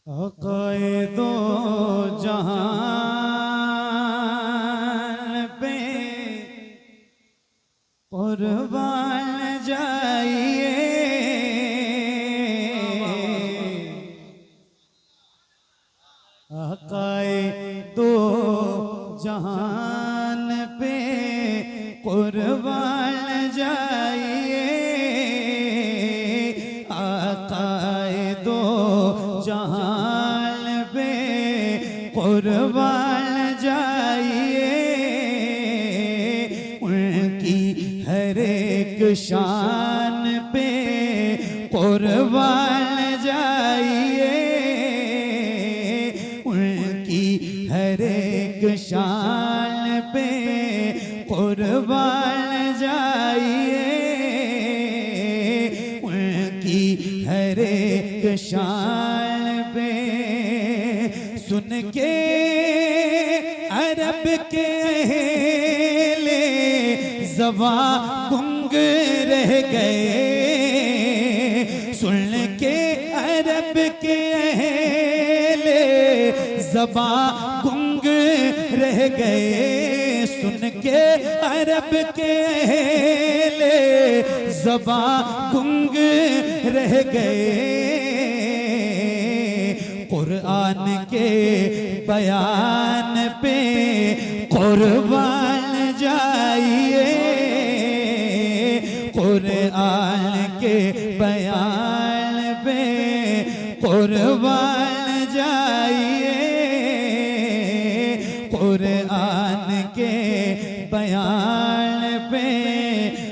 आक़ाए दो जहान पे कुर्बान जाइए, आक़ाए दो जहान पे कुर्बान जाइए, आक़ाए दो जहान पे कुर्बान जाइए, उनकी हर एक शान पे कुर्बान जाइए, उनकी हर एक शान पे कुर्बान जाइए, उनकी हर एक शान पे। सुन के अरब के अहले ज़बां गुंग रह गए, सुन के अरब के अहले ज़बां गुंग रह गए, सुन के अरब के अहले ज़बां गुंग रह गए, कुरान के बयान पे कुर्बान जाइए, कुरान के बयान पे कुर्बान जाइए, कुरान के बयान पे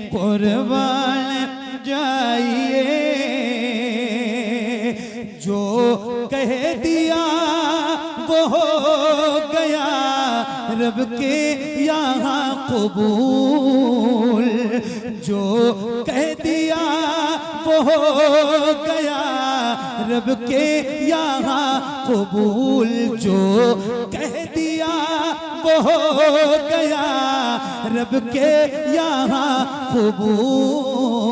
कुर्बान जाइए। जो कह दिया वो हो गया रब के यहाँ कबूल, जो कह दिया वो हो गया रब के यहाँ कबूल, जो कह दिया वो हो गया रब के यहाँ कबूल।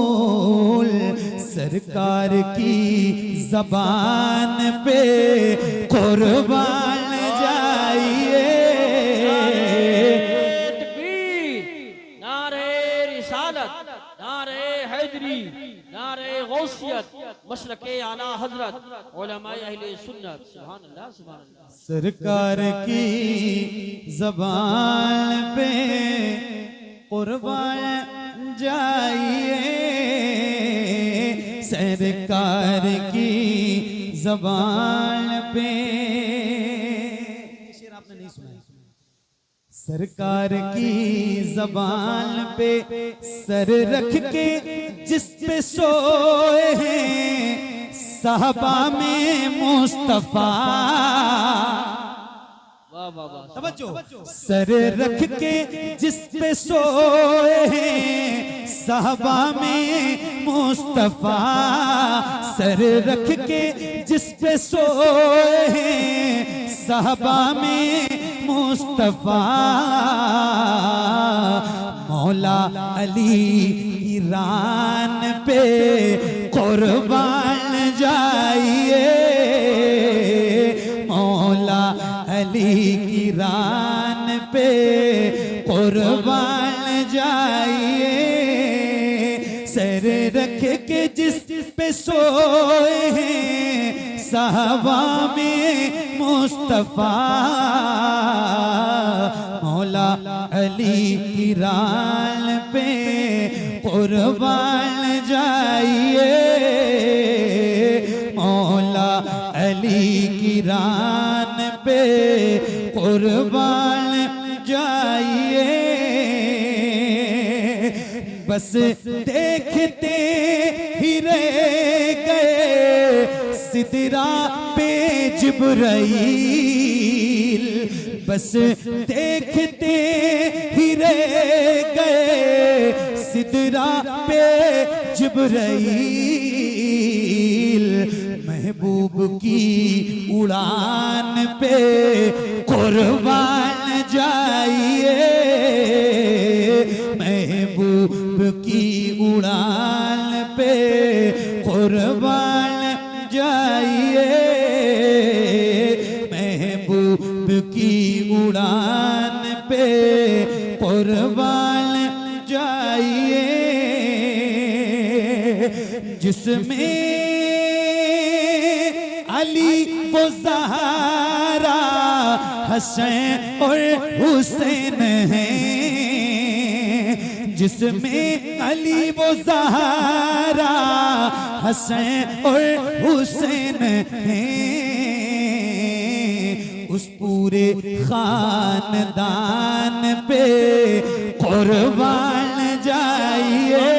सरकार की ज़बान पे कुर्बान जाइए, नारे रिसालत, नारे हैदरी, नारे गौसियत, मसलके आला हजरत, उलमाए अहले सुन्नत। सुभान अल्लाह, सुभान अल्लाह। सरकार की ज़बान पे कुर्बान जाइए, सरकार की ज़बान पे। शेर आपने नहीं सुना? सरकार की ज़बान पे सर रख के जिस पे सोए हैं साहबा में मुस्तफा, तवज्जो, सर रख के जिस पे सोए हैं साहबा में मुस्तफा, सर रख के जिस पे सोए हैं साहबा में मुस्तफा, मौला अली की रान पे कुर्बान जाइए, मौला अली की रान पे कुर्बान जाइए, सर रख के जिस पे सोए हैं साहबा में मुस्तफा, मौला अली की रान पे कुर्बान जाइए, मौला अली की रान पे कुर्बान जाइए। बस देखते ही रह गए सिदरा पे जिब्राइल, बस देखते ही रह गए सिदरा पे जिब्राइल, महबूब की उड़ान पे कुर्बान जाइए, महबूब की उड़ान पे कुर्बान जाइए। कुर्बान जाइए जिसमें अली वो ज़हरा हसन और हुसैन हैं, जिसमें अली वो ज़हरा हसन और हुसैन हैं, उस पूरे खानदान पे कुर्बान जाइए,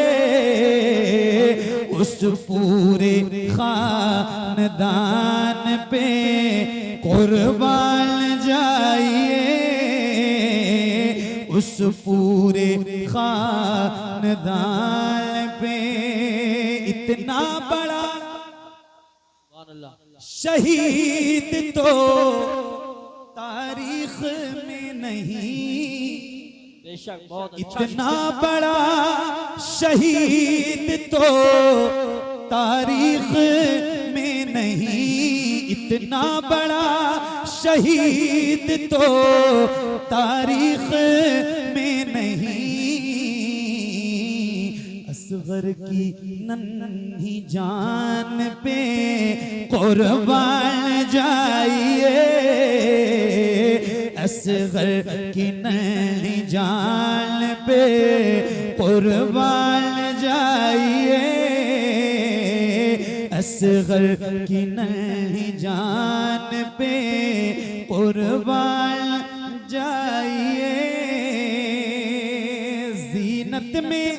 उस पूरे खानदान पे कुर्बान जाइए, उस पूरे खानदान पे। इतना बड़ा शहीद तो तारीख में नहीं, बेशक बहुत अच्छा। इतना बड़ा शहीद तो तारीख में नहीं, इतना बड़ा शहीद तो तारीख में नहीं, असगर की नन्ही जान पे कुर्बान जाइए, असगर की नन्ही जान पे कुर्बान जाइए, असगर की नन्ही जान पे कुर्बान जाइए। जीनत में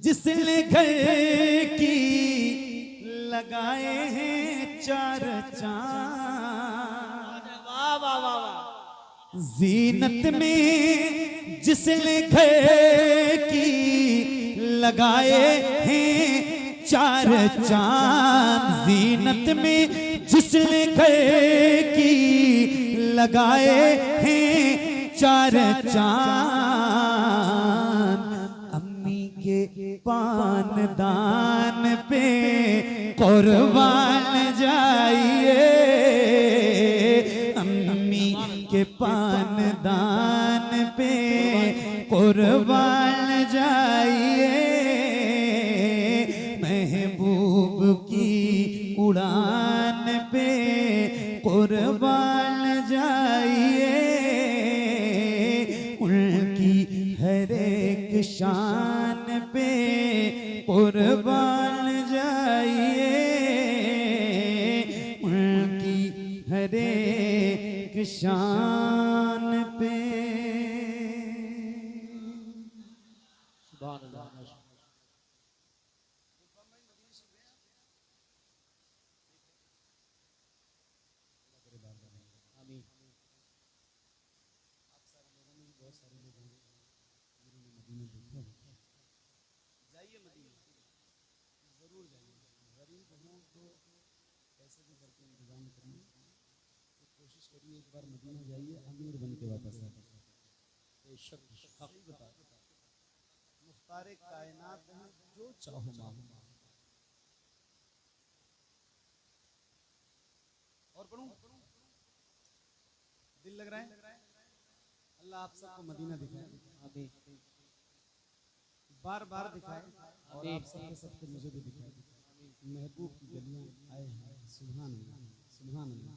जिसने घर की लगाए हैं चार चांद, वाह वाह वाह वाह। जीनत में जिसने घर की लगाए हैं चार चांद, जीनत में जिसने घर की लगाए हैं चार चांद, अम्मी के पान दान पे कुर्बान जाइए, अम्मी के पान दान पे कुर्बान जाइए, महबूब की उड़ान पे कुर्बान जाइए, उनकी हर एक शान पे कुर्बान जाइए, उनकी हर एक शान पे। सुभान अल्लाह। एक बार मदीना जाइए, अमीर बन के वापस आए। मुख्तार कायनात है, जो चाहो मांगो। और पढ़ूं? दिल लग रहा है? अल्लाह आप सबको मदीना दिखाए, बार बार दिखाए, और आप सबके सबके मुझे भी दिखाए। महबूब की गलियां आए हैं, सुभान अल्लाह, सुभान अल्लाह।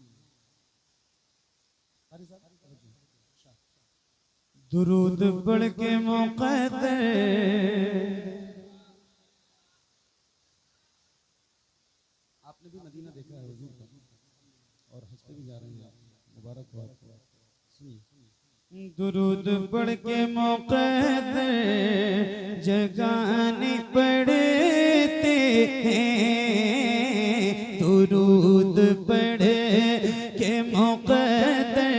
दुरूद पढ़ के मुक़द्दर आपने भी मदीना देखा है हुजूर का, और हज पे भी जा रहे हैं आप, मुबारक हो आपको। सुनिए, दुरूद पढ़ के मुक़द्दर जगाने पड़ते हैं, दुरूद पढ़ के मुक़द्दर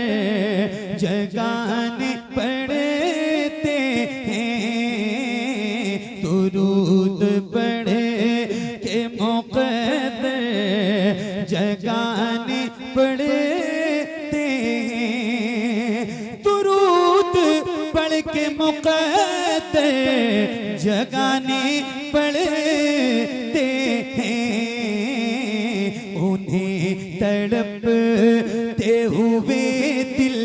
जगाने पड़ते हैं, दुरूद पढ़ के मुक़द्दर जगाने पड़ते हैं, दुरूद पढ़ के मुक़द्दर जगाने पड़ते हैं, उन्हें तड़पते हुए दिल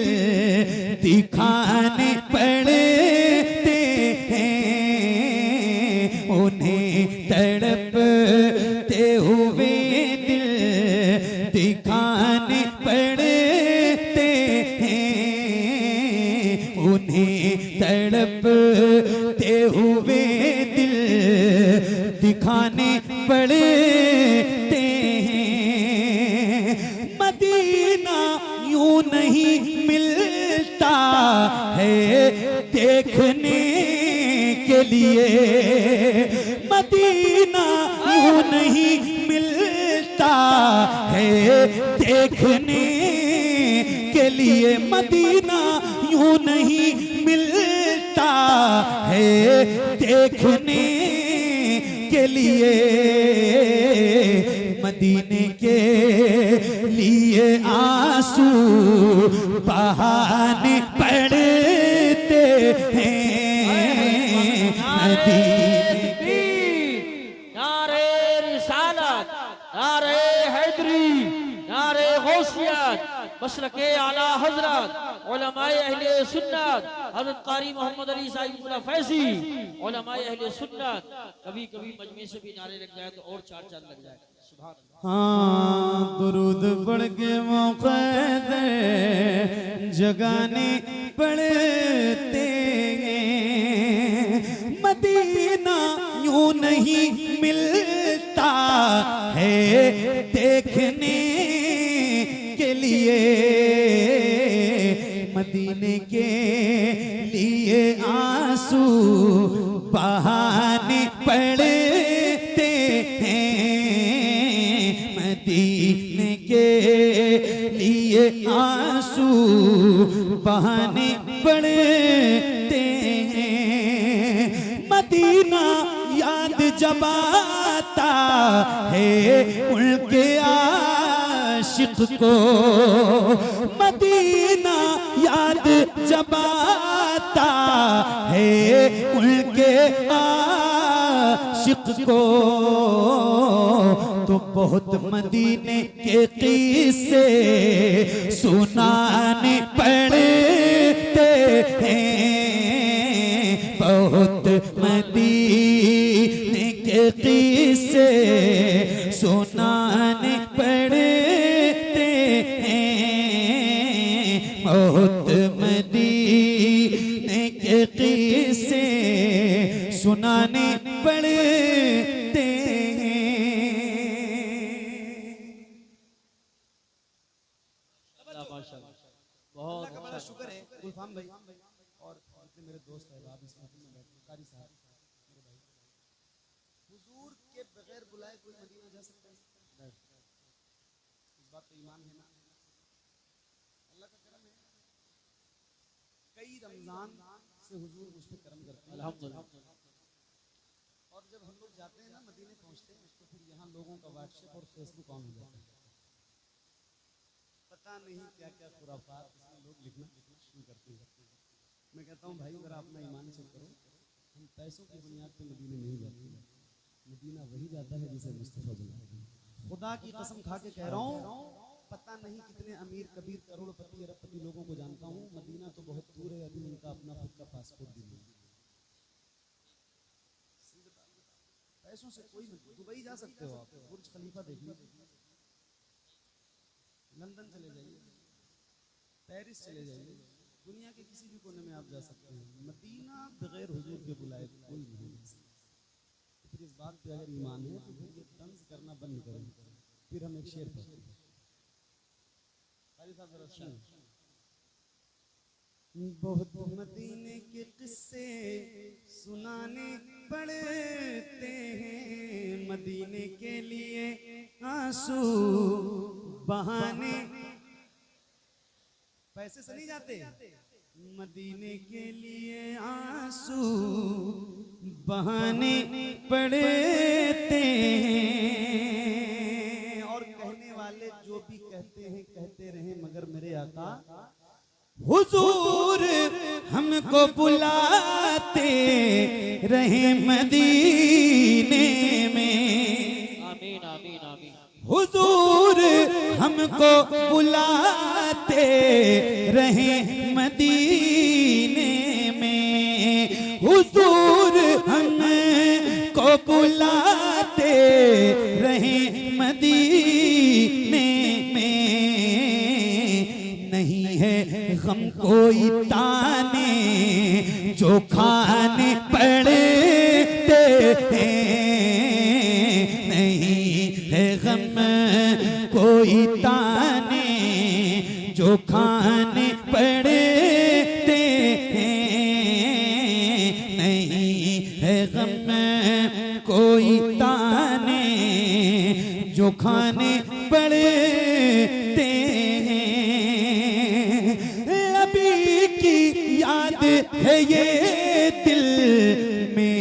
हुए दिल दिखाने पड़ते हैं, उन्हें तड़पते हुए दिल दिखाने पड़ते हैं। मदीना यूं नहीं मिलता है देखने के लिए, मदीना यूं नहीं मिलता है देखने के लिए, मदीना यूं नहीं मिलता है देखने के लिए। मदीने के लिए आंसू बहाने पड़ते हैं। नारे रिसालत, नारे हैदरी, नारे गौसियत, मशरके आला हजरत, उलमाए अहले सुन्नत, हजरत कारी मोहम्मद अली साहिब फैजी, उलमाए अहले सुन्नत। कभी कभी मजमे से भी नारे लग जाए तो और चार चांद लग जाए। सुभान अल्लाह। हाँ, दुरूद पढ़ के मुक़द्दर जगाने पड़ते हैं। मदीना यूं नहीं मिलता है देखने के लिए, मदीने के लिए आंसू बहाने पड़ते हैं। मदीने के लिए आंसू बहाने पड़ते हैं। मदीना याद जब आता है उनके आशिक को, मदीना याद जब आता है उनके आशिक को, तो बहुत मदीने के किस्से सुनाने पड़ते हैं। बहुत मदीने के किस्से सुनाने पड़ते हैं। बहुत मदीने के किस्से सुनाने पड़ते हैं। बहुत का बड़ा शुक्र है गुलफाम भाई और जितने मेरे दोस्त अहबाब इस महफिल में बैठे, कारी साहब मेरे भाई, हुजूर के बगैर बुलाए कोई मदीना जा सकता है? इस बात पे ईमान है ना? अल्लाह का करम है, कई रमजान से हुजूर मुझ पे करम करते हैं अल्हम्दुलिल्लाह। और जब हम लोग जाते हैं ना मदीने पहुंचते हैं तो फिर यहाँ लोगों का व्हाट्सएप और फेसबुक ऑन हो जाता है। पता नहीं क्या क्या खुराफात इसमें लोग लिखना शुरू करते हैं। मैं कहता हूँ भाई अगर अपना ईमान चेक करो, हम पैसों की बुनियाद पे मदीने नहीं जाते, मदीना वही जाता है जिसे मुस्तफा बुलाते हैं। खुदा की कसम खा के कह रहा हूँ, पता नहीं कितने अमीर कबीर करोड़पति अरबपति लोगों को जानता हूँ, मदीना तो बहुत दूर है, अभी उनका अपना खुद का पासपोर्ट भी नहीं है। पैसों से कोई मतलब, दुबई जा सकते हो आप, बुर्ज खलीफा देख लीजिए, लंदन चले जाइए, पेरिस चले जाइए, दुनिया के किसी भी कोने में आप जा सकते हैं। मदीना बगैर हुजूर के बुलाए कोई नहीं जा सकता। तो फिर इस बात पे अगर ईमान है तो फिर ये तंज करना बंद करें। फिर हम एक शेर पढ़ते हैं, बहुत मदीने के किस्से सुनाने पड़ते हैं, मदीने के लिए आंसू बहाने, पैसे से नहीं जाते, मदीने के लिए आंसू बहाने पड़ते हैं। और कहने वाले जो भी कहते हैं कहते रहे, मगर मेरे आका हुजूर हमको बुलाते रहे मदीने में। आमीन आमीन आमीन। हुजूर हमको बुलाते रहे मदीने में। हुजूर हमको बुलाते रहे मदीने में नहीं है गम कोई ताने जो खाने पड़ते हैं, नहीं है गम कोई ताने जो खाने पड़ते हैं, नहीं है गम कोई ताने जो खाने पड़ते हैं। अभी की याद है ये दिल में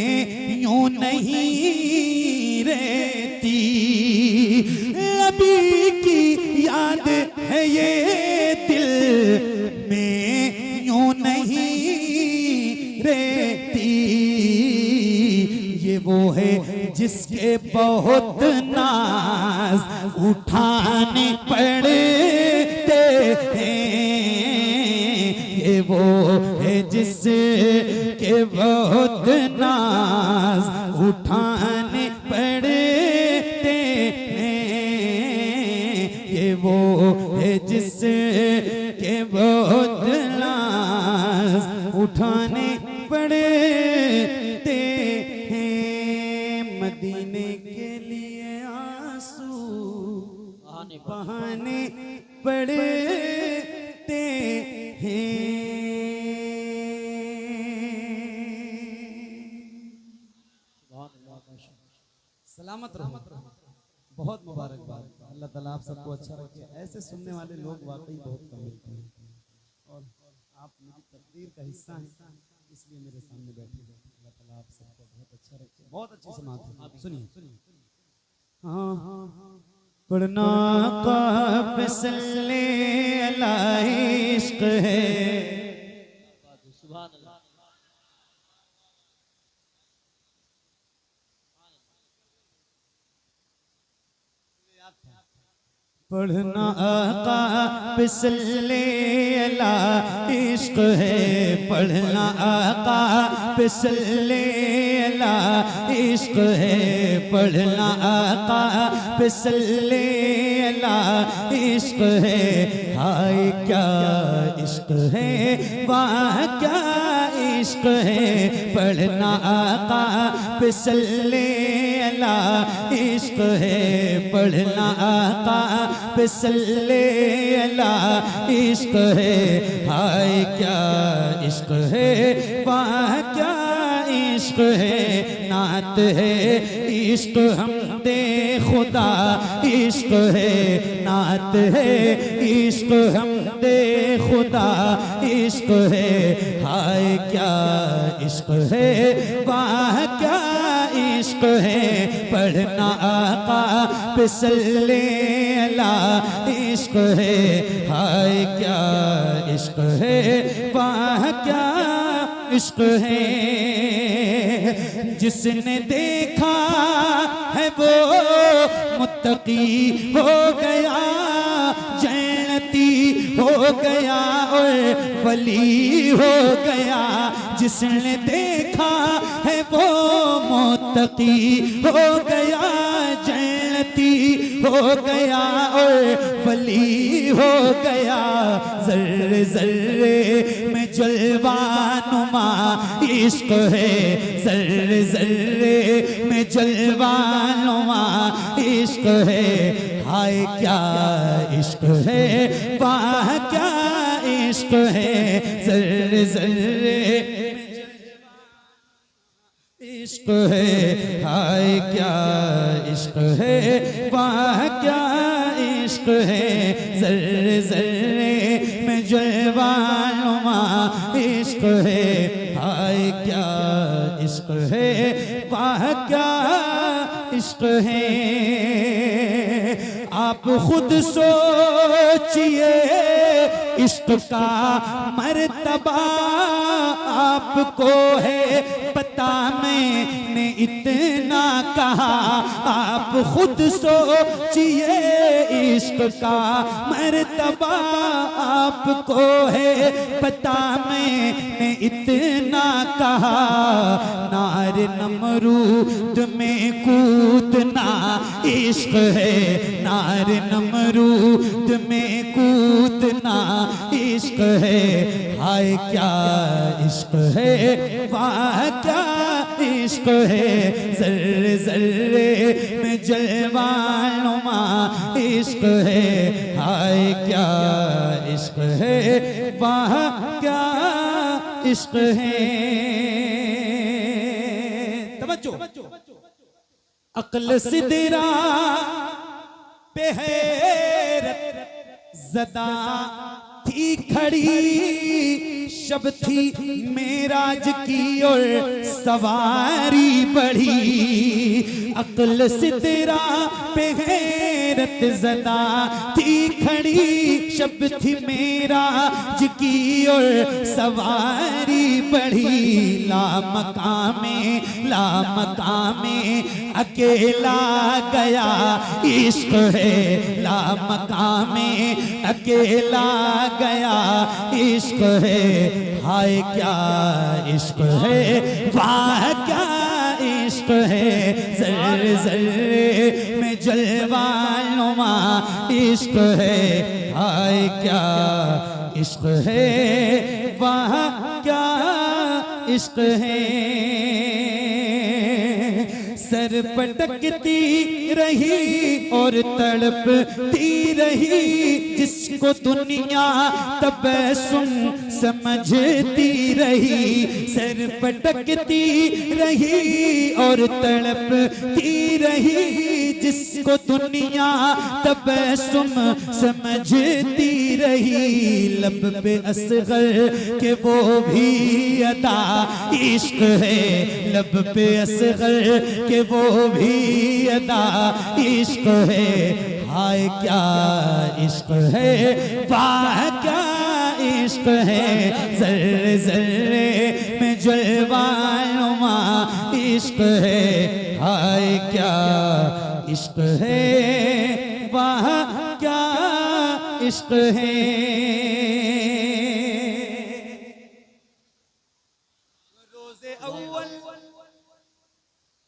यूं नहीं रहती, अभी की याद है ये दिल में यूं नहीं रहती। ये वो है जिसके बहुत नाज उठाने पड़ते हैं, ये वो है जिसके बहुत नाज उठाने पड़ते हैं, ये वो है जिसके बहुत नाज उठाने पड़ते हैं। मदीने के लिए आंसू बहाने पड़ते हैं। सलामत रहो, बहुत मुबारकबाद। अल्लाह ताला आप सबको अच्छा रखे। ऐसे सुनने वाले लोग वाकई बहुत कम मिलते हैं और आप मेरी तकदीर का हिस्सा हैं, इसलिए मेरे सामने बैठे हैं। अल्लाह ताला आप सबको बहुत अच्छा रखे। बहुत अच्छी समात है, सुनिए। हाँ पढ़ना का फिसले अला इश्क है, सुभान अल्लाह। पढ़ना आका फिसले अला इश्क है, पढ़ना आका फिसले अला इश्क है, पढ़ना आका फिसले अला इश्क है। हाय क्या इश्क है, वाह क्या इश्क है, पढ़ना आका फिसले अला इश्क है, पढ़ना आका फिसले अला इश्क है। हाय क्या इश्क है, वाह क्या इश्क है, नात है इश्क हमदे खुदा इश्क है, नात है इश्क हमदे खुदा इश्क है। हाय क्या इश्क है, वाह क्या इश्क है, पढ़ना आका फिसले अला इश्क है। हाय क्या इश्क है, वाह क्या इश्क है, जिसने देखा है वो मुत्तकी हो गया, जन्नती हो गया और वली हो गया। जिसने देखा है वो मुत्तकी हो गया, जन्नती हो गया और वली हो गया। जर्रे जर्रे में जलवा नुमा इश्क है, जर्रे जर्रे में जलवा नुमा इश्क है। हाय क्या इश्क है, वाह क्या इश्क है, जर्रे जर्रे इश्क है। हाय क्या इश्क है, वाह क्या इश्क है, जर्रे जर्रे में जलवा नुमा इश्क है। हाय क्या इश्क है, वाह क्या इश्क है। आप खुद सोचिए इश्क का मर्तबा आपको है पता, मैंने इतना कहा। आप खुद सोचिए इश्क इश्क का मर्तबा आपको है पता, मैंने इतना कहा नार नमरूद में कूदना इश्क है, नार नमरूद में कूदना इश्क है। हाय क्या इश्क है, वाह क्या इश्क है, जर्रे जर्रे में जलवानुमा इश्क है। हाय क्या इश्क है, वाह क्या इश्क है। तवज्जो, अक्ल सिदरा पे हैरत ज़दा थी खड़ी, शब थी मेराज की और सवारी बढ़ी। अक्ल सिदरा पे हैरत ज़दा थी खड़ी, शब थी मेराज की और सवारी बढ़ी। ला मकामे अकेला गया इश्क है, ला मकामे अकेला गया इश्क है। हाय क्या इश्क है, वाह क्या इश्क है, जर्रे जर्रे में जलवानुमा इश्क है। हाय क्या इश्क है, वाह क्या इश्क है। सर पटकती रही और तड़पती रही, जिसको दुनिया तबस्सुम समझती रही। सर पटकती रही और तड़पती रही, जिसको दुनिया तबस्सुम समझती रही। लब पे असगर के वो भी अदा इश्क है, लब पे असगर के वो भी अदा इश्क है। हाय क्या इश्क है, वाह क्या इश्क है, जर्रे जर्रे में जलवानुमा इश्क है। हाय क्या इश्क है, वाह क्या इश्क है।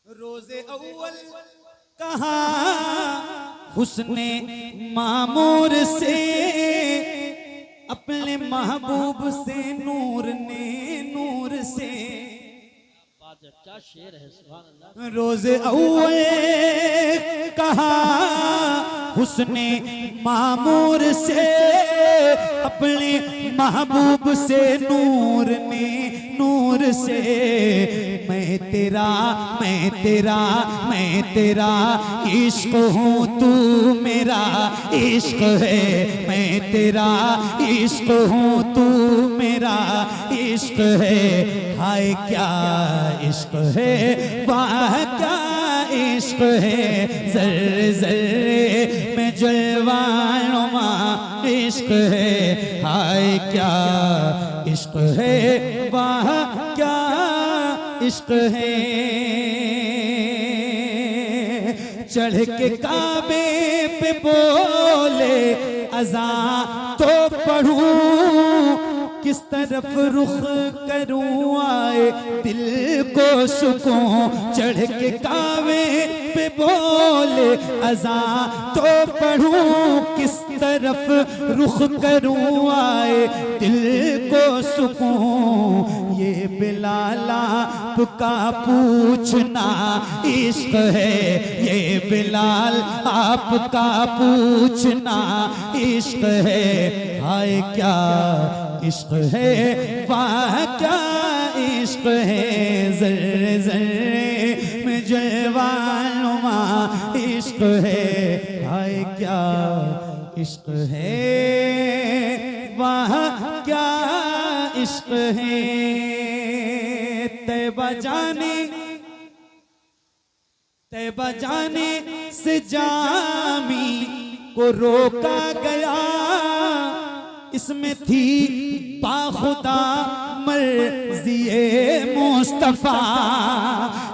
रोज़े अव्वल कहा हुस्ने मामूर से, अपने महबूब से नूर ने नूर से। क्या शेर है, सुभान अल्लाह। रोज़े अव्वल कहा हुस्ने मामूर से, अपने महबूब से नूर ने नूर से। मैं तेरा मैं तेरा मैं तेरा इश्क हूँ, तू मेरा इश्क है। मैं तेरा इश्क हूँ, तू मेरा इश्क है। हाय क्या इश्क है, वाह क्या इश्क है, जर्रे जर्रे में जलवानुमा इश्क है। हाय क्या इश्क है, वाह क्या इश्क है। चढ़ के काबे पे बोले अज़ा तो पढ़ूं, किस तरफ रुख करूं आए दिल को सुकून। चढ़ के काबे पे बोले अज़ा तो पढ़ूं, किस तरफ रुख करूं आए दिल को सुकून। ये बिलाल आपका पूछना इश्क है, ये बिलाल आपका पूछना इश्क है। हाय क्या इश्क है, वाह क्या इश्क है, जर्रे जर्रे में जलवानुमा इश्क है। हाय क्या इश्क है, वाह क्या इश्क है। तैबा जाने से जामी को रोका गया, इसमें थी बाखुदा मर्ज़िए मुस्तफ़ा।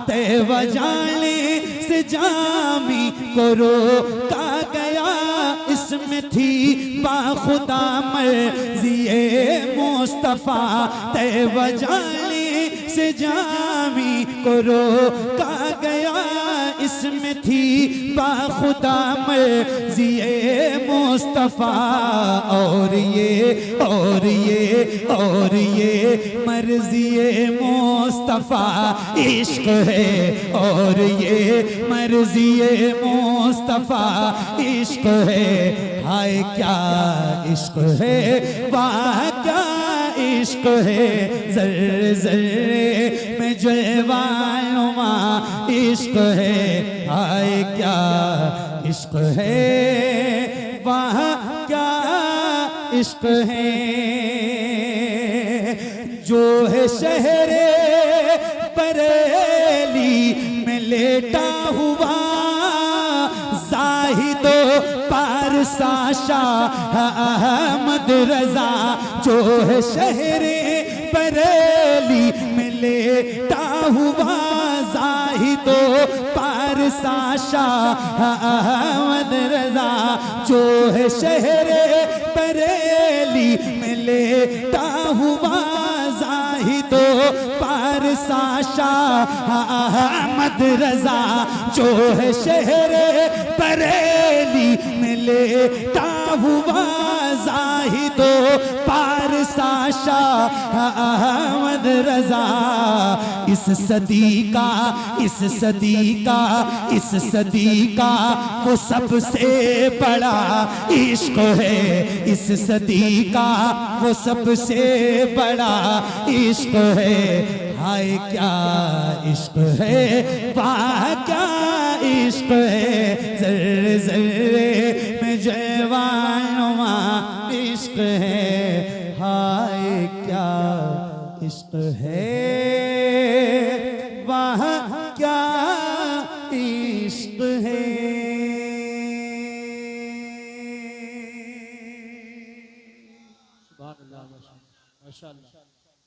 तैबा जाने से जामी को रोका गया, इस इसमें थी बाखुदा मर्ज़िए मुस्तफ़ा, तैबा जाने से जामी को रोका गया, इसमें थी बाखुदा मर्ज़िए मुस्तफ़ा। और ये मर्ज़िए मुस्तफ़ा इश्क है, और ये मर्ज़िए मुस्तफ़ा इश्क है। हाय क्या इश्क है, वाह क्या इश्क है, ज़र्रे ज़र्रे में जलवानुमा इश्क है। हाय क्या इश्क है, वाह क्या इश्क है। जो है शहरे बरेली में लेटा हुआ ज़ाहिदो पारसा शाह अहमद रज़ा, जो है शहरे बरेली में लेटा हुआ ज़ाहिदो पारसा शाह अहमद रज़ा, जो है शहरे बरेली में लेटा हुआ ज़ाहिदो पारसा शाह अहमद रज़ा, जो है शहरे बरेली में लेटा हुआ ज़ाहिदो पारसा शाह अहमद रज़ा। इस सदी का वो सबसे बड़ा इश्क है, इस सदी का वो सबसे बड़ा इश्क है। हाय क्या इश्क है, वाह क्या इश्क है, ज़र्रे ज़र्रे में जलवानुमा इश्क है। हाय क्या इश्क है, वाह क्या इश्क है। सुभान अल्लाह, माशाअल्लाह,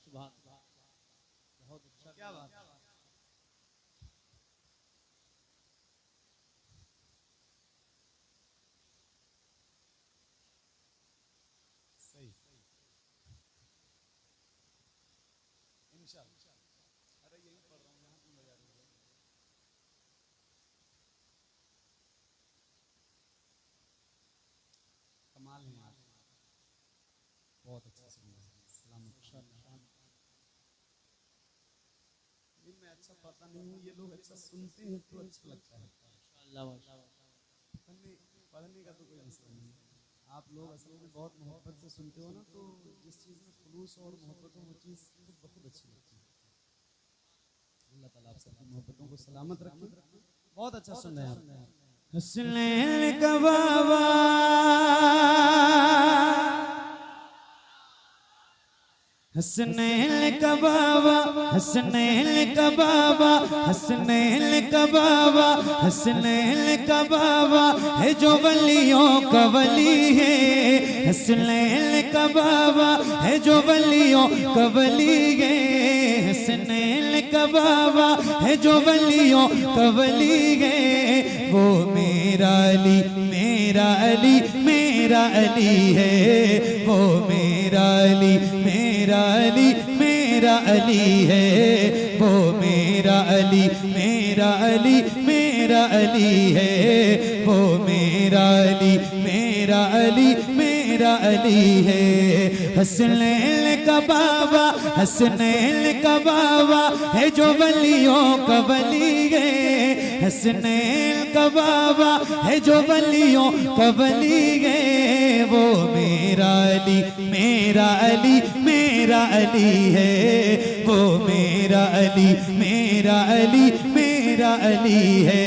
सुभान अल्लाह, बहुत अच्छा, क्या बात। कमाल है यार, बहुत अच्छा सुन रहे हैं। सलामत मैं अच्छा पता नहीं हूँ, ये लोग अच्छा सुनते हैं तो अच्छा लगता है। पढ़ने का तो कोई मसला नहीं है, आप लोग असल में बहुत मोहब्बत से सुनते हो ना, तो जिस चीज़ में खुलूस और मोहब्बत हो वो चीज़ बहुत अच्छी लगती है। अल्लाह ताला आप सबकी मोहब्बतों को सलामत रखे। बहुत अच्छा सुन रहे हैं आप। हसनैन का बाबा, हसनैन का बाबा, हसनैन का बाबा, हसनैन का बाबा, हसनैन का बाबा है जो वलियों का वली है। हसनैन का बाबा है जो वलियों का वली है। हसनैन का बाबा है जो वलियों का वली है। वो मेरा अली, मेरा अली, मेरा अली है। वो मेरा अली, मेरा अली, मेरा अली है। वो मेरा अली, मेरा अली, मेरा अली है। वो मेरा अली, मेरा अली, मेरा अली है। हसनैन का बाबा, हसनैन का बाबा है जो वलियों का वली है। हसनैन का बाबा है जो वलियों का वली है। वो मेरा अली, मेरा अली, मेरा अली है। वो मेरा अली, मेरा अली, मेरा अली है।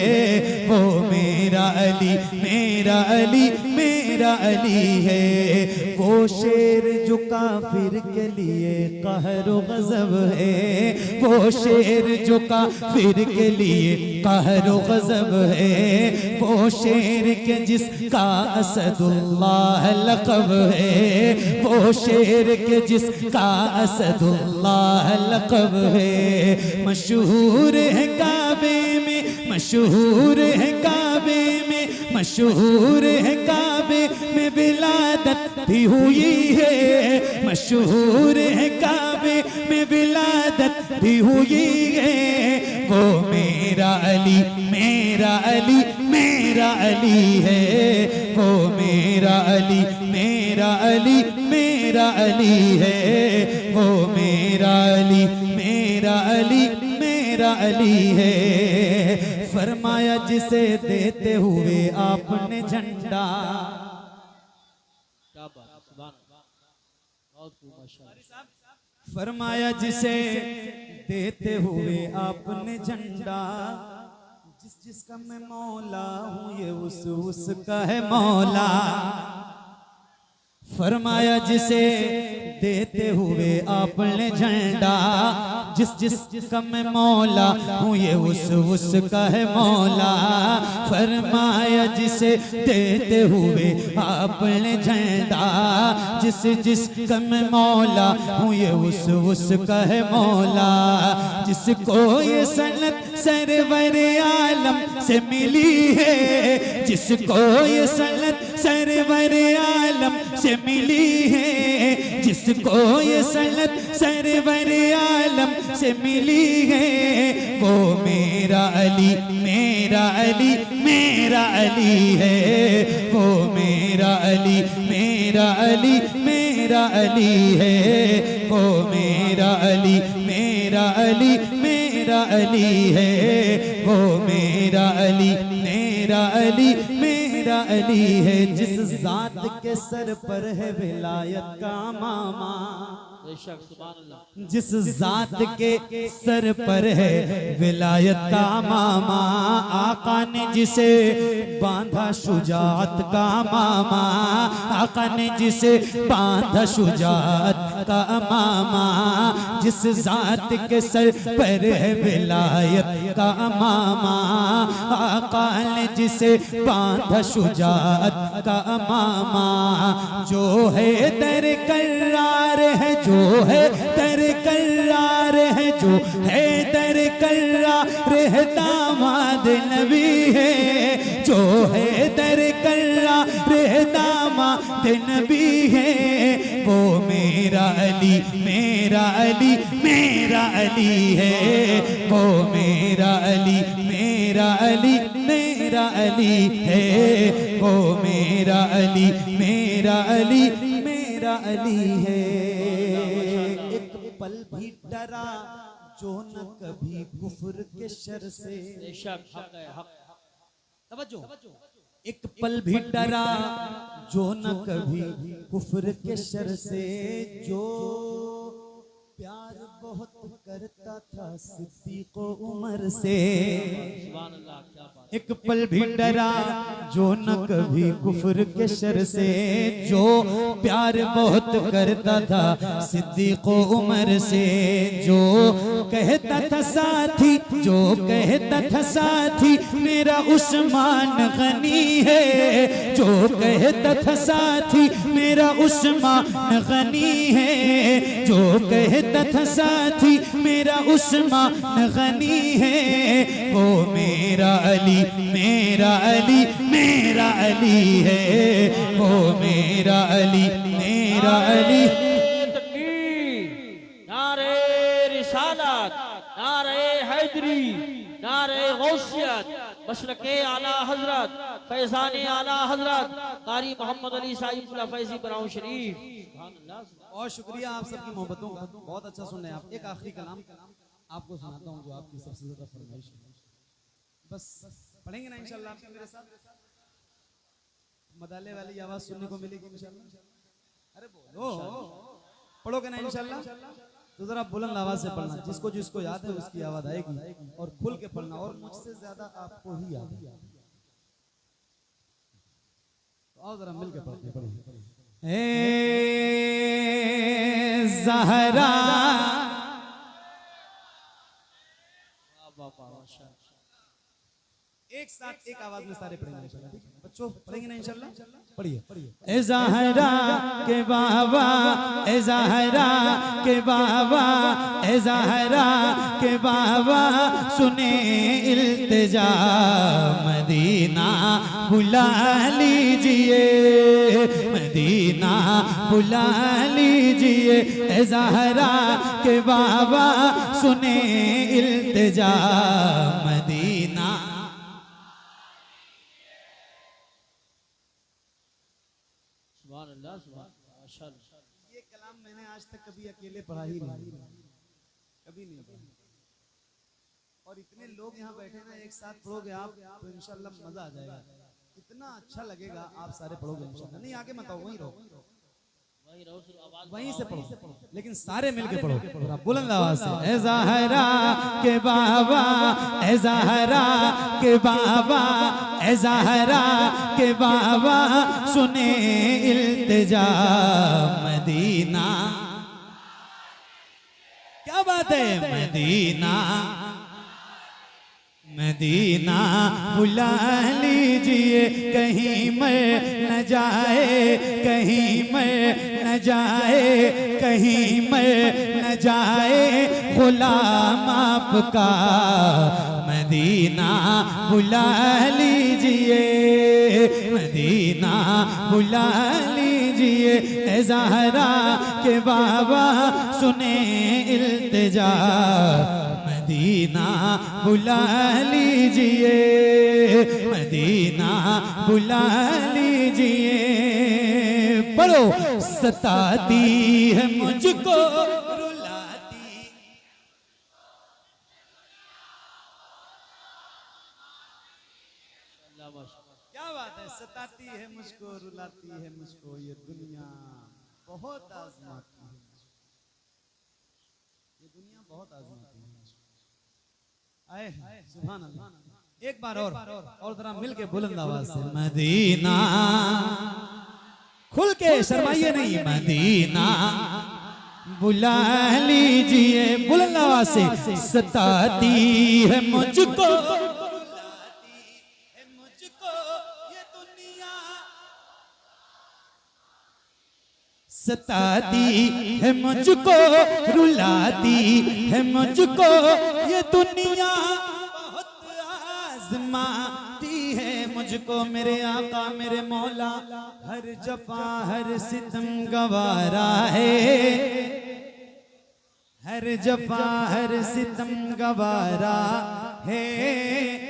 वो मेरा अली, मेरा अली, मेरा अली है। वो शेर जो काफिर के लिए कहर व गज़ब है। वो शेर जो काफिर के लिए कहर व गज़ब है। वो शेर के जिसका असदुल्लाह लक़ब है। वो शेर के जिसका असदुल्लाह लक़ब है। मशहूर है काबे में, मशहूर है काबे में, मशहूर है काबे भी हुई है, मशहूर है काबे में विलादत भी हुई है। वो मेरा अली मेरा अली मेरा अली है, वो मेरा अली मेरा अली मेरा अली है, वो मेरा अली मेरा अली मेरा अली है। फरमाया जिसे देते हुए आपने झंडा, क्या बात है, सुभान अल्लाह, बहुत खूब माशाअल्लाह। फरमाया जिसे देते हुए आपने झंडा, जिस जिसका मैं मौला हूँ ये उसका है मौला। फरमाया जिसे देते हुए आपने झंडा, जिस जिसका मैं मौला हूँ ये उसका है मौला। फरमाया जिसे देते हुए आपने झंडा, जिस जिसका मैं मौला हूँ ये उसका है मौला। जिसको ये सनत सरवर आलम से मिली है, जिसको ये सनत सरवर आलम से मिली है, जिसको ये सनत सरवर आलम से मिली है, वो मेरा अली मेरा अली मेरा अली है, वो मेरा अली मेरा अली मेरा अली है, वो मेरा अली मेरा अली मेरा अली है, वो मेरा अली मेरा अली मेरा अली है। जिस जात के सर पर है विलायत का मामा, बेशक सुभान अल्लाह, जिस जात के सर पर है विलायत का मामा, आका ने जिसे बांधा शुजात का मामा, आका ने जिसे बांधा शुजात का मामा, जिस जात के सर पर है विलायत का मामा, आका ने जिसे बांधा शुजात का मामा। जो है दर करार है, जो है दर करार है, जो है दर करार है दामाद नबी है, जो है दर करार है दामाद नबी है, वो मेरा अली मेरा अली मेरा अली है, वो मेरा अली मेरा अली मेरा अली है, वो मेरा अली मेरा अली मेरा अली है। एक पल भी डरा जो न कभी कुफ्र के शर से, बेशक हक है, हक। तवज्जो, एक पल भी डरा जो न कभी कुफ्र के शर से, जो प्यार बहुत करता था सिद्दीक़ उमर से। सुभान अल्लाह, क्या बात। एक पल भी डरा जो न कभी कुफ्र के शर से, जो प्यार बहुत करता था सिद्दीक़ उमर से, जो कहता था साथी, जो कहता था साथी मेरा उस्मान गनी है, जो कहता था साथी मेरा उस्मान गनी है, जो कहता था साथी मेरा उस्मान गनी है, वो मेरा अली मेरा अली मेरा अली है, वो मेरा अली मेरा अली। तकबीर, नारे रिसालत, नारे हैदरी, नारे गौसियत, मशरक़े आला हजरत, फैज़ाने आला हजरत कारी मोहम्मद अली साहिब फैज़ी बराऊं शरीफ। सुभान अल्लाह। और शुक्रिया आप सबकी मोहब्बतों का, बहुत अच्छा सुन रहे हैं आप। एक आखिरी कलाम आपको सुनाता हूँ जो आपकी सबसे ज्यादा फरमाइश है, बस पढ़ेंगे ना इंशाल्लाह आप मेरे साथ। मदाले वाली आवाज सुनने को मिलेगी इंशाल्लाह। अरे बोलो, पढ़ोगे ना इंशाल्लाह? तो जरा बुलंद आवाज से पढ़ना, जिसको जिसको याद है उसकी आवाज आएगी, और खुल के पढ़ना, और मुझसे ज्यादा आपको ही याद है। तो आओ जरा मिल के पढ़ते हैं। ज़हरा एक साथ एक आवाज में सारे पढ़ेंगे इंशाल्लाह। ठीक है बच्चों, पढ़ेंगे ना इंशाल्लाह? पढ़िए पढ़िए। ज़हरा के बाबा, ए ज़हरा के बाबा, ए ज़हरा के बाबा, सुने इल्तिजा मदीना बुला लीजिए, मदीना बुला लीजिए ए ज़हरा के बाबा सुने इल्तिजा मदीना। सुभान अल्लाह, सुभान अल्लाह, माशाअल्लाह। ये कलाम मैंने आज तक कभी अकेले पढ़ा ही नहीं, कभी नहीं पढ़ा। और इतने लोग यहाँ बैठे ना, एक साथ पढ़ोगे आप तो इंशाल्लाह मजा आ जाएगा, इतना अच्छा लगेगा। आप सारे पढ़ोगे इंशाल्लाह। नहीं आगे मत आओ, वहीं रहो, वहीं से पढ़ो, लेकिन सारे मिलके पढ़ो बुलंद आवाज से। ए ज़हरा के बाबा, ए ज़हरा के बाबा, ए ज़हरा के बाबा सुने इल्तिजा मदीना। क्या बात है, मदीना मदीना बुला लीजिए, कहीं मर न जाए, कहीं मर न जाए, कहीं मर न जाए गुलाम आपका। मदीना बुला लीजिए, मदीना बुला लीजिए ए ज़हरा के बाबा सुने इल्तिजा। मदीना बुला लीजिए, मदीना बुला लीजिए। पढ़ो, सताती है मुझको रुलाती। क्या बात है, सताती है मुझको रुलाती है मुझको ये दुनिया बहुत आजमाती है, ये दुनिया बहुत आजमाती है। आए सुभान अल्लाह। एक बार और जरा मिलके बुलंद आवाज से। मदीना, खुल के शर्माइए नहीं, मदीना बुला लीजिए बुलंद आवाज से। सताती है मुझको, रुलाती है मुझको ये दुनिया, सताती है मुझको, रुलाती है मुझको ये दुनिया, बहुत आजमाती है मुझको मेरे आका मेरे मौला। हर जफा हर सितम गवारा है, हर जफा हर सितम गवारा है,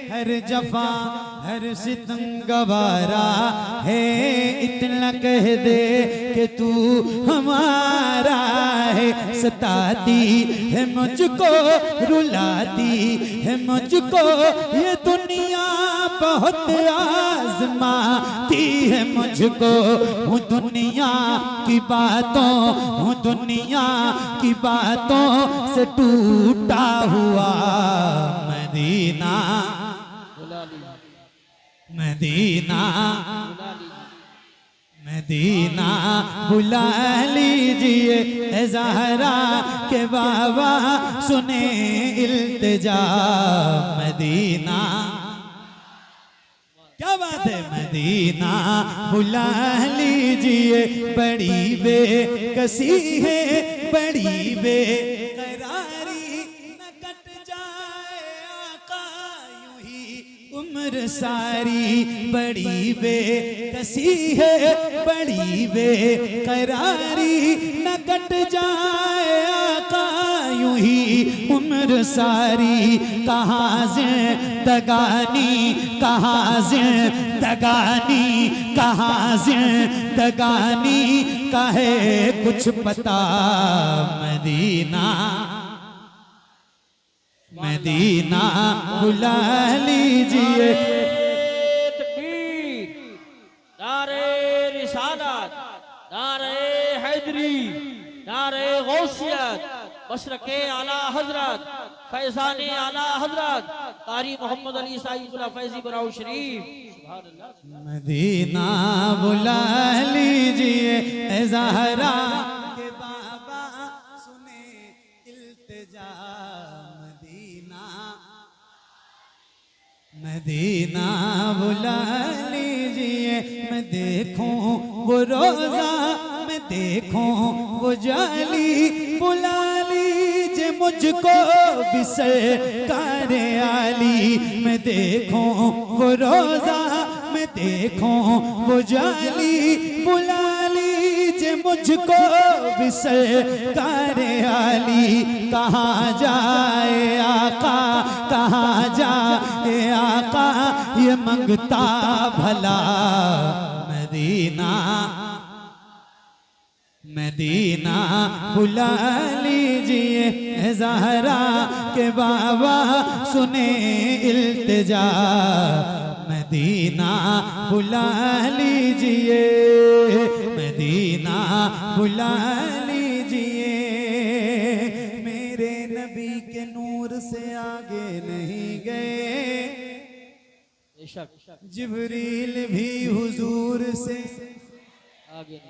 हर जफा हर सितम गवारा है। इतना कह दे कि तू हमारा है। सताती है मुझको, रुलाती है मुझको ये दुनिया, बहुत आजमाती है मुझको। हूँ दुनिया की बातों, हूँ दुनिया की बातों से टूटा हुआ। मदीना मदीना मदीना बुला लीजिए ए ज़हरा के बाबा सुने इल्तिजा। मदीना, क्या बात है, मदीना बुला लीजिए। बड़ी बेकसी है, बड़ी बेकरारी, न कट जाए आका यूं ही उम्र सारी। बड़ी बेकसी है, बड़ी बेकरारी, न कट जाए आका यूं ही उम्र सारी। कहाँ ज़िंदगानी, कहाँ ज़िंदगानी, कहाँ ज़िंदगानी का है कुछ पता। मदीना मदीना बुला लीजिए। तकबीर, नारे रिसालत, नारे हैदरी, नारे गौसियत, मशरक़े आला हजरत, फैज़ाने आला हजरत कारी मोहम्मद अली साहिबुल्लाह फैज़ी बराउ शरीफ। सुभान अल्लाह। मदीना बुला लीजिए ए ज़हरा के बाबा सुने इल्तिजा। मदीना मदीना बुला लीजिए। मैं देखूं वो रोज़ा, मैं देखूं वो जाली, बुला लीजिए मुझको भी सरकार आली। मैं देखूं वो रोज़ा, मैं देखूं वो जाली, बुला लीजिए मुझको भी सरकार आली कहाँ जाए आका, कहाँ जाए आका, ये मंगता भला मदीना, मदीना बुला लीजिए ज़हरा के बाबा सुने इल्तिजा, मदीना बुला लीजिए, मदीना बुला लीजिए। मेरे नबी के नूर से आगे नहीं गए, जिब्रील भी हुजूर से आगे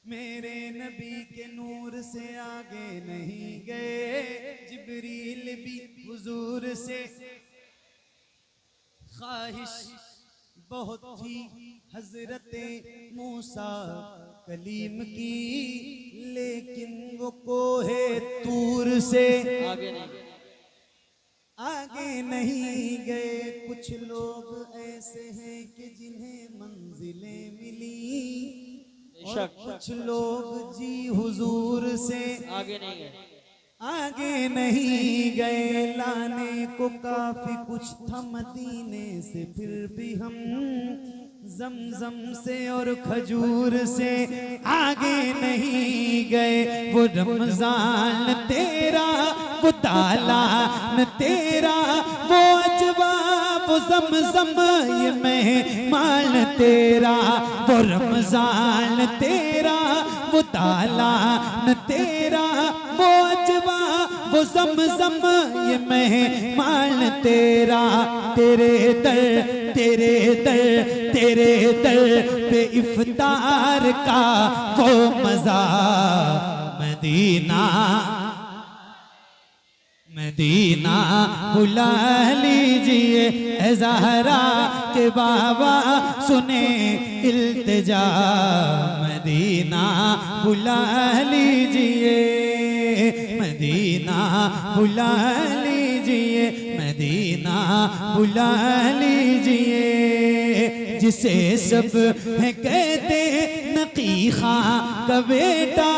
मेरे नबी के नूर से आगे नहीं गए, जिब्रील भी हुजूर से। ख्वाहिश बहुत थी हजरते मूसा कलीम की, लेकिन वो कोहे तूर से आगे नहीं गए। कुछ लोग ऐसे हैं कि जिन्हें मंजिलें मिली, और कुछ लोग जी हुजूर से आगे नहीं गए, आगे नहीं गए। लाने को काफी कुछ था मदीने से, फिर भी हम जमजम से और खजूर से आगे नहीं गए। वो रमजान तेरा, वो तालान तेरा, वो अजवा, वो ज़मज़म, ये मेहमान तेरा। वो रमजान तेरा, वो तालान तेरा, वो अजवा, वो ज़मज़म, ये मेहमान तेरा। तेरे दर, तेरे दर, तेरे दर पे इफ्तार का वो मज़ा मदीना, मदीना बुला लीजिए ए ज़हरा के बाबा सुने इल्तिजा, मदीना बुला लीजिए, मदीना बुला लीजिए, मदीना बुला लीजिए। जिसे सब है कहते नकी खां का बेटा,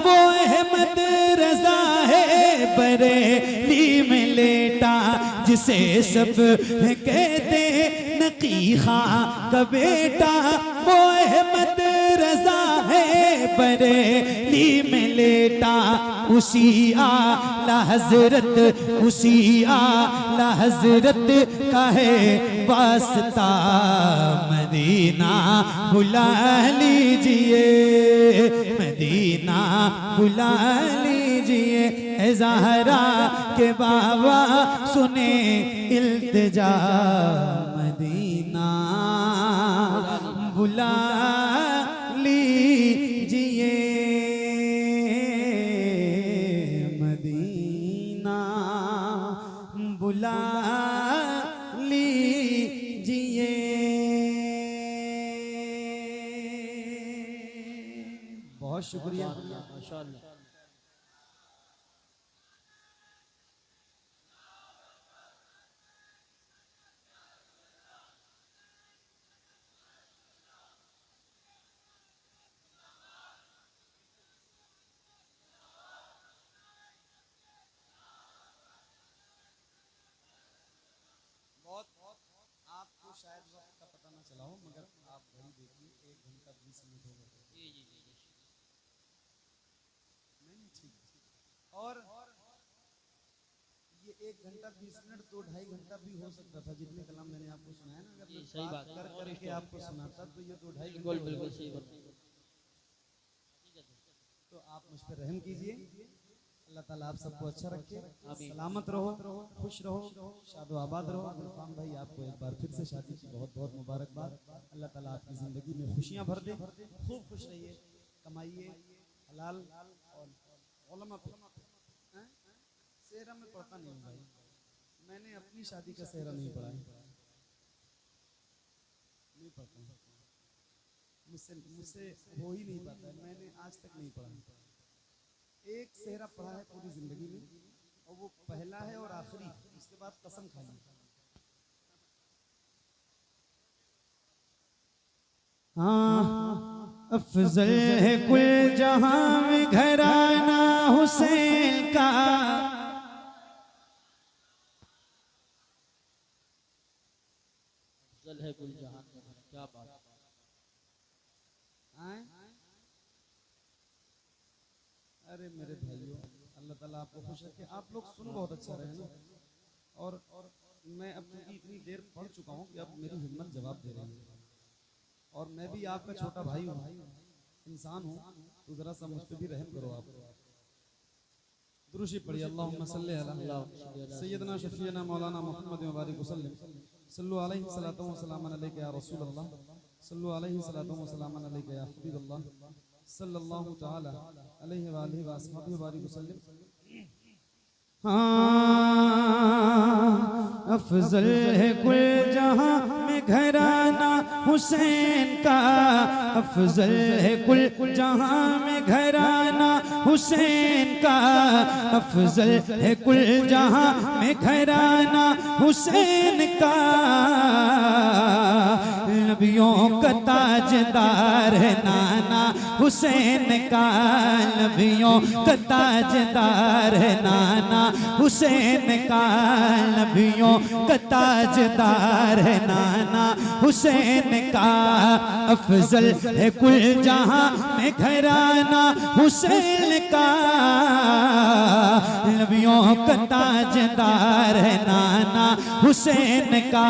वो अहमद रजा है बरेली में लेटा। जिसे सब है कहते नकी खां का बेटा, वो अहमद रजा है बरेली में लेटा। उसी आला हजरत, उसी आला हजरत का है वास्ता, मदीना बुला लीजिए, मदीना बुला लीजिए ए ज़हरा के बाबा सुने इल्तिजा, मदीना बुला लीजिए, मदीना बुला लीजिए। बहुत शुक्रिया। माशाअल्लाह। आपको शायद वक्त का पता ना चला हो, मगर आप घड़ी देखिए 1 घंटा 20 मिनट हो गए। नहीं ठीक। और ये 1 घंटा 20 मिनट 2-2.5 घंटा भी हो सकता था, जितने कलाम मैंने आपको सुनाया ना। अगर मैं बात कर करके आपको सुनाता तो ये 2-2.5 घंटे। बिल्कुल सही बात। तो आप मुझ पर रहम कीजिए। अल्लाह ताला आप सबको अच्छा रखे, सलामत रहो, खुश रहो, शादो आबाद रहो। गुलफाम भाई आपको एक बार फिर से शादी की बहुत बहुत मुबारकबाद। अल्लाह ताला आपकी ज़िंदगी में खुशियाँ भर दे, खूब खुश रहिए, कमाइए हलाल। और उलमा पे सेहरा में पढ़ता नहीं हूँ भाई, मैंने अपनी शादी का सेहरा नहीं पढ़ा, नहीं पढ़ता हूँ, मुझसे हो ही नहीं पाता है, मैंने आज तक नहीं पढ़ा। एक सेहरा पढ़ा है पूरी जिंदगी में, और वो पहला है और आखिरी, उसके बाद कसम खा ली। हाँ अफजल है कुल जहां में घराना हुसैन का। अफजल है कुल जहां में, क्या बात। अरे मेरे भाइयों, अल्लाह ताला आपको खुश रखे। आप लोग सुन बहुत अच्छा रहे ना, और मैं अब चूंकि इतनी देर पढ़ चुका हूँ कि अब मेरी हिम्मत जवाब दे रही है, और मैं भी आपका छोटा भाई हूँ, इंसान हूँ, तो जरा सा मुझ पे भी रहम करो आप। दुरूशी पढ़िए, अल्लाहुम्मा सल्ली अला सय्यदना शफीना मौलाना मुहम्मद मुबारक वसल्लम सल्लु अलैहि सलातु व सलामन अलैका या रसूल अल्लाह सल्लु अलैहि सलातु व सलामन अलैका या हबीब अल्लाह सल्लल्लाहु तआला अलैहि व आलिहि व अस्हाबिहि मुबारक वसल्लम। अफजल है कुल जहां में घराना हुसैन का। अफजल है कुल जहां में घराना हुसैन का। अफजल है कुल जहां में घराना हुसैन का। नबियों का ताजदार है नाना हुसैन का। नबियों का ताजदार है नाना हुसैन का। नबियों का ताजदार है नाना हुसैन का। अफजल है कुल जहां में घराना हुसैन का। नबियों का ताजदार है नाना हुसैन का।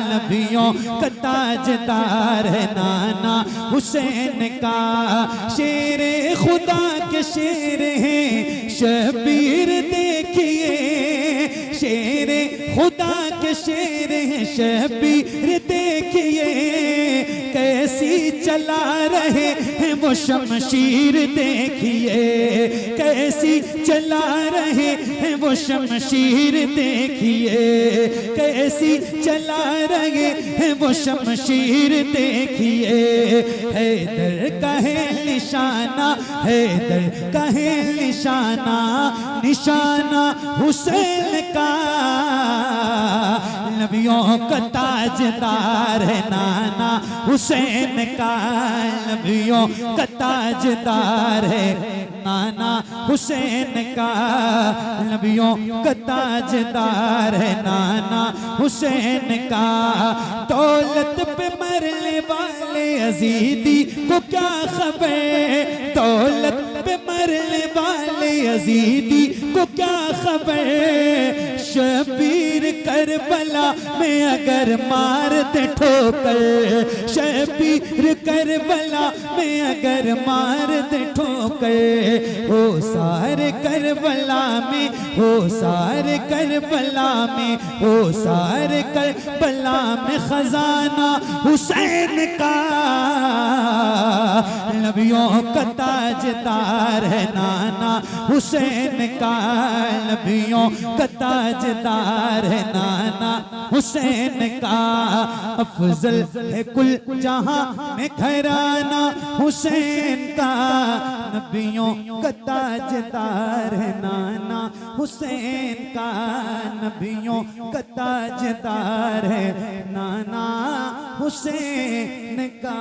नबियों का ताजदार है नाना हुसैन का। शेरे खुदा के शेर हैं शबीर देखिए। शेरे खुदा के शेर हैं शबीर देखिए। कैसी चला रहे हैं वो शमशीर देखिए। कैसी चला रहे हैं वो शमशीर देखिए। कैसी चला रहे हैं वो शमशीर देखिए। हैदर का है निशाना, हैदर का है निशाना, निशाना हुसैन का। नबियों का ताजदार है नाना हुसैन का। नबियों का ताजदार है नाना हुसैन का। नबियों का ताजदार है नाना हुसैन का। दौलत पे मरने वाले अजीदी को क्या खबर। दौलत पे मरने वाले अजीदी को क्या खबर। शबीर करबला में अगर मार दे ठोकर। शबीर करबला में अगर मार दे ठोकर। हो सारे करबला में, हो सारे करबला में, हो सारे करबला में खजाना हुसैन का। नबियों का ताजदार है नाना हुसैन का। नबियों का ताजदार है नाना हुसैन का। अफजल है कुल जहां में घराना हुसैन का। नबियों का ताजदार है नाना हुसैन का। नबियों का ताजदार है नाना हुसैन का।